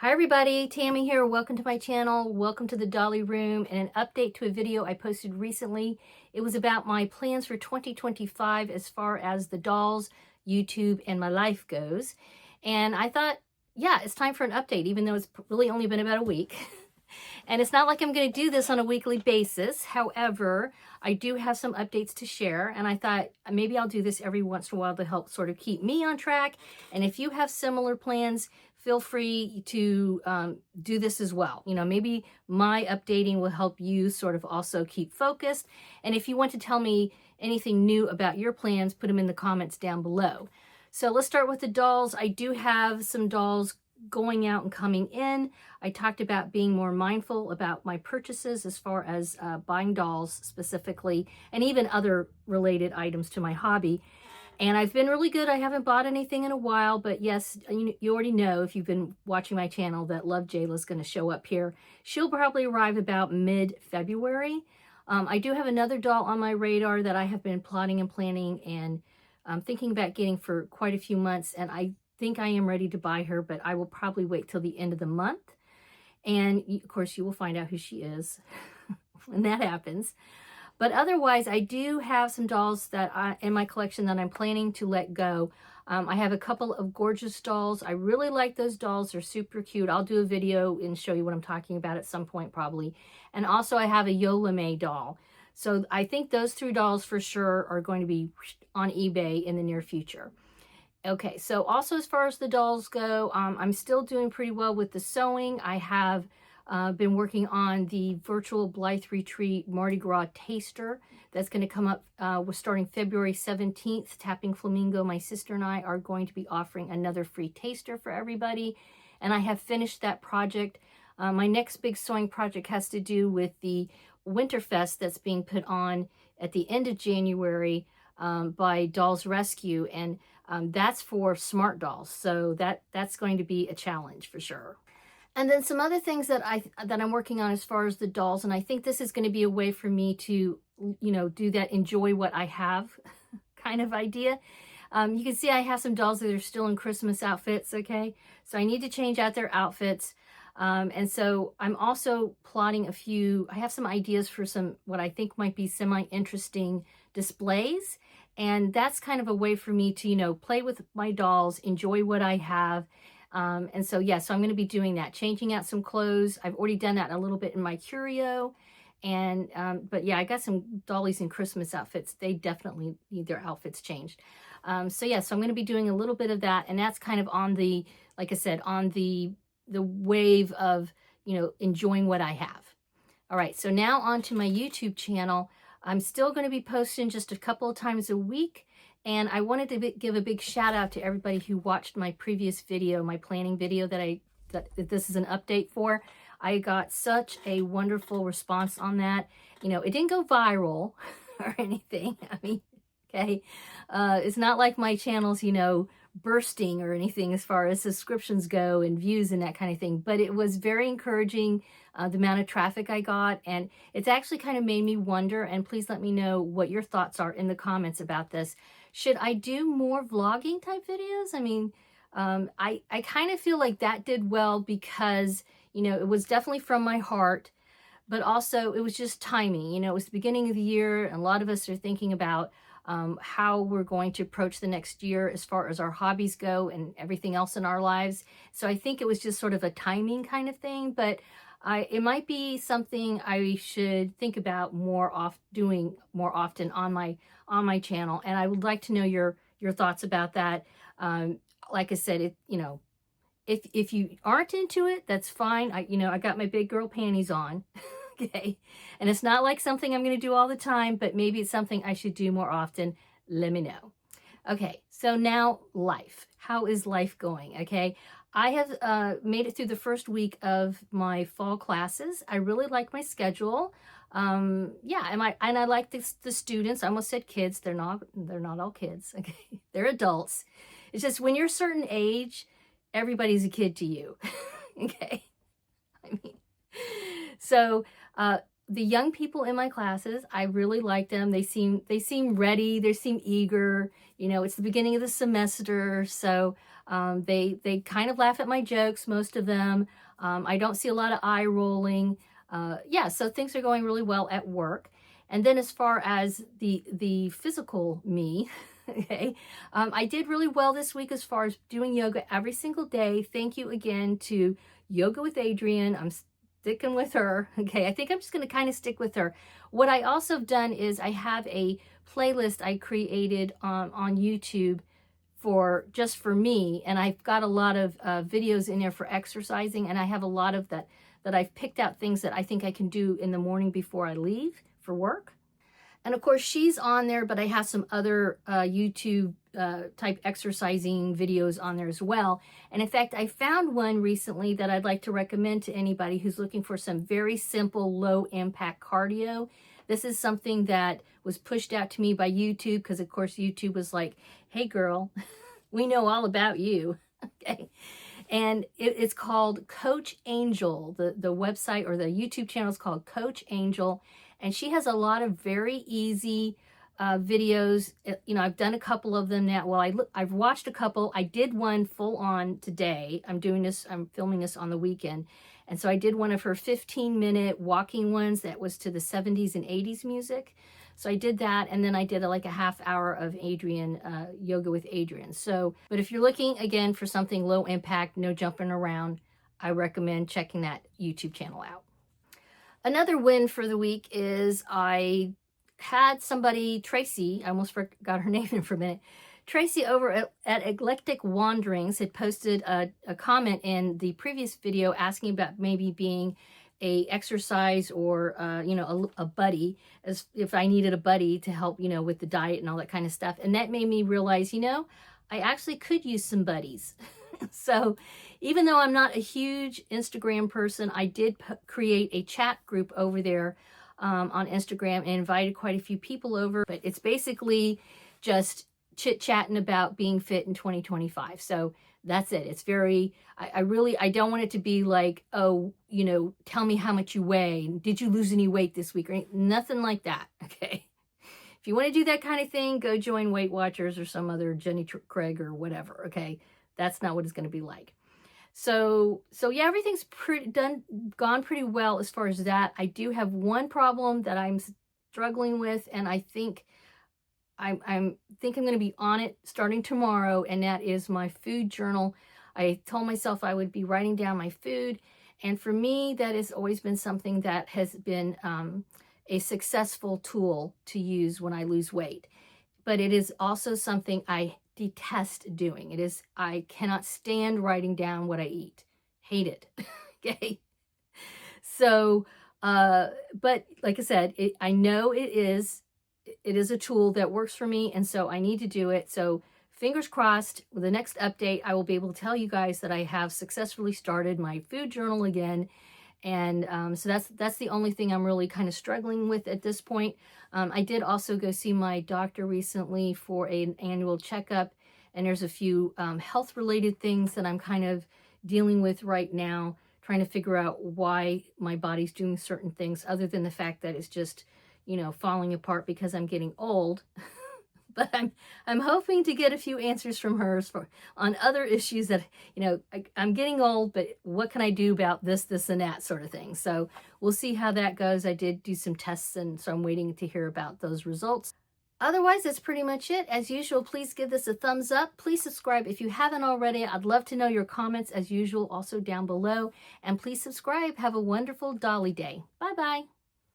Hi everybody, Tammy here. Welcome to my channel. Welcome to the Dolly Room and an update to a video I posted recently. It was about my plans for 2025 as far as the dolls, YouTube, and my life goes. And I thought, yeah, it's time for an update, even though it's really only been about a week. And it's not like I'm going to do this on a weekly basis. However, I do have some updates to share, and I thought maybe I'll do this every once in a while to help sort of keep me on track. And if you have similar plans, feel free to do this as well. You know, maybe my updating will help you sort of also keep focused. And if you want to tell me anything new about your plans, put them in the comments down below. So let's start with the dolls. I do have some dolls going out and coming in. I talked about being more mindful about my purchases as far as buying dolls specifically, and even other related items to my hobby. And I've been really good. I haven't bought anything in a while, but yes, you already know if you've been watching my channel that Love Jayla is going to show up here. She'll probably arrive about mid-February. I do have another doll on my radar that I have been plotting and planning and thinking about getting for quite a few months, and I think I am ready to buy her, but I will probably wait till the end of the month. And of course, you will find out who she is when that happens. But otherwise, I do have some dolls that in my collection that I'm planning to let go. I have a couple of gorgeous dolls. I really like those dolls. They're super cute. I'll do a video and show you what I'm talking about at some point probably. And also I have a Yola May doll. So I think those three dolls for sure are going to be on eBay in the near future. Okay, so also as far as the dolls go, I'm still doing pretty well with the sewing. I have been working on the virtual Blythe Retreat Mardi Gras taster that's going to come up starting February 17th. Tapping Flamingo, my sister and I are going to be offering another free taster for everybody. And I have finished that project. My next big sewing project has to do with the Winterfest that's being put on at the end of January by Dolls Rescue. And that's for smart dolls. So that's going to be a challenge for sure. And then some other things that I'm working on as far as the dolls, and I think this is going to be a way for me to, you know, do that enjoy what I have kind of idea. You can see I have some dolls that are still in Christmas outfits, okay? So I need to change out their outfits. And so I'm also plotting I have some ideas for some, what I think might be semi-interesting displays. And that's kind of a way for me to, you know, play with my dolls, enjoy what I have. And so, yeah, so I'm going to be doing that, changing out some clothes. I've already done that a little bit in my curio. And, but yeah, I got some dollies in Christmas outfits. They definitely need their outfits changed. So yeah, so I'm going to be doing a little bit of that. And that's kind of on the, like I said, on the wave of, you know, enjoying what I have. All right, so now on to my YouTube channel. I'm still going to be posting just a couple of times a week. And I wanted to give a big shout out to everybody who watched my previous video, my planning video that this is an update for. I got such a wonderful response on that. You know, it didn't go viral or anything. I mean, okay, it's not like my channel's, you know, bursting or anything as far as subscriptions go and views and that kind of thing, but it was very encouraging, the amount of traffic I got, and it's actually kind of made me wonder, and please let me know what your thoughts are in the comments about this. Should I do more vlogging type videos? I mean, I kind of feel like that did well because, you know, it was definitely from my heart, but also it was just timing. You know, it was the beginning of the year, and a lot of us are thinking about how we're going to approach the next year as far as our hobbies go and everything else in our lives. So I think it was just sort of a timing kind of thing, but it might be something I should think about doing more often on my channel. And I would like to know your thoughts about that. Like I said, you know, if you aren't into it, that's fine. I got my big girl panties on. Okay. And it's not like something I'm going to do all the time, but maybe it's something I should do more often. Let me know. Okay. So now life. How is life going? Okay. I have made it through the first week of my fall classes. I really like my schedule. Yeah. And I like the students. I almost said kids. They're not all kids. Okay. They're adults. It's just when you're a certain age, everybody's a kid to you. Okay. I mean, so the young people in my classes, I really like them. They seem ready. They seem eager. You know, it's the beginning of the semester, so they kind of laugh at my jokes, most of them. I don't see a lot of eye rolling. Yeah, so things are going really well at work. And then as far as the physical me, okay, I did really well this week as far as doing yoga every single day. Thank you again to Yoga with Adrienne. I'm sticking with her. Okay, I think I'm just going to kind of stick with her. What I also have done is I have a playlist I created on YouTube for just for me, and I've got a lot of videos in there for exercising, and I have a lot of that I've picked out things that I think I can do in the morning before I leave for work. And of course, she's on there, but I have some other YouTube type exercising videos on there as well. And in fact, I found one recently that I'd like to recommend to anybody who's looking for some very simple, low impact cardio. This is something that was pushed out to me by YouTube because, of course, YouTube was like, hey, girl, we know all about you. Okay. And it's called Coach Angel. The website or the YouTube channel is called Coach Angel. And she has a lot of very easy videos. You know, I've done a couple of them now. Well, I've watched a couple. I did one full on today. I'm filming this on the weekend. And so I did one of her 15-minute walking ones that was to the 70s and 80s music. So I did that, and then I did like a half hour of Adrienne, Yoga with Adrienne. So, but if you're looking, again, for something low impact, no jumping around, I recommend checking that YouTube channel out. Another win for the week is I had somebody, Tracy, I almost forgot her name for a minute, Tracy over at Eclectic Wanderings had posted a comment in the previous video asking about maybe being a exercise or, you know, a buddy, as if I needed a buddy to help, you know, with the diet and all that kind of stuff. And that made me realize, you know, I actually could use some buddies. So even though I'm not a huge Instagram person, I did create a chat group over there on Instagram and invited quite a few people over. But it's basically just chit-chatting about being fit in 2025. So that's it. It's very, I don't want it to be like, oh, you know, tell me how much you weigh. Did you lose any weight this week? Or nothing like that. Okay. If you want to do that kind of thing, go join Weight Watchers or some other Jenny Craig or whatever. Okay. That's not what it's going to be like. So yeah, everything's gone pretty well as far as that. I do have one problem that I'm struggling with, and I think I'm going to be on it starting tomorrow, and that is my food journal. I told myself I would be writing down my food, and for me, that has always been something that has been a successful tool to use when I lose weight. But it is also something I detest doing. I cannot stand writing down what I eat. Hate it. Okay. So, but like I said, I know it is a tool that works for me, and so I need to do it. So fingers crossed, with the next update, I will be able to tell you guys that I have successfully started my food journal again. And so that's the only thing I'm really kind of struggling with at this point. I did also go see my doctor recently for an annual checkup, and there's a few health-related things that I'm kind of dealing with right now, trying to figure out why my body's doing certain things, other than the fact that it's just, you know, falling apart because I'm getting old. But I'm hoping to get a few answers from her on other issues that, you know, I'm getting old, but what can I do about this, and that sort of thing. So we'll see how that goes. I did do some tests, and so I'm waiting to hear about those results. Otherwise, that's pretty much it. As usual, please give this a thumbs up. Please subscribe if you haven't already. I'd love to know your comments, as usual, also down below. And please subscribe. Have a wonderful Dolly day. Bye-bye.